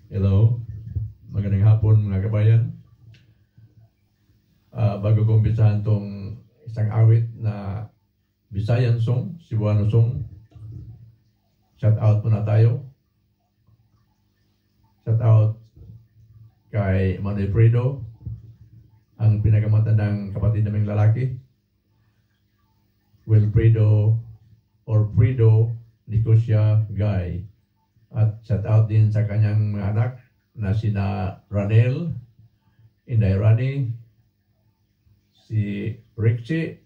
Hello, magandang hapon mga kabayan. Bago ko umpisahan tong isang awit na Visayan song, Cebuano song, shout out muna tayo. Shout out kay Manuel Fredo, ang pinagamatandang kapatid naming lalaki. Wilfredo or Fredo Nicosia Guy. At shout out din sa kanyang mga anak na sina Ranel, Inday Rani, si Rixie,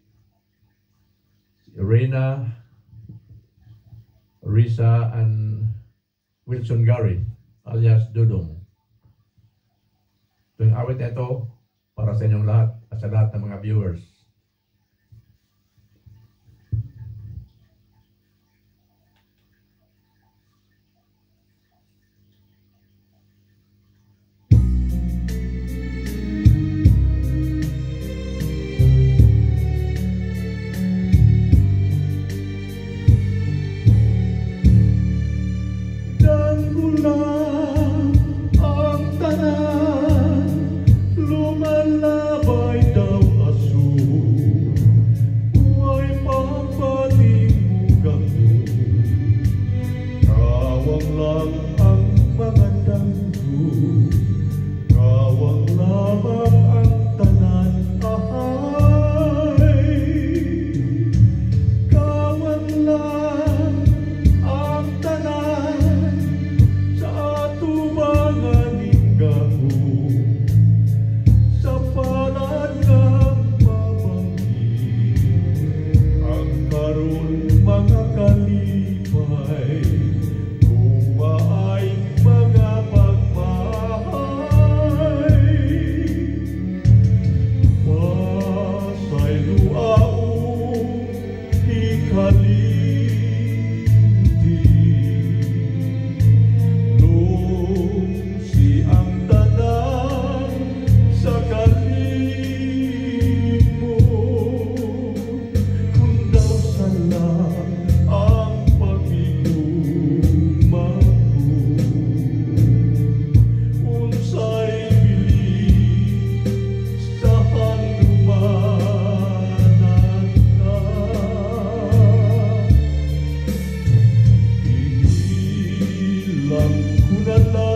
si Reina, Risa, and Wilson Gary alias Dudong. Itong awit na ito para sa inyong lahat at sa lahat ng mga viewers. Lang ku na lang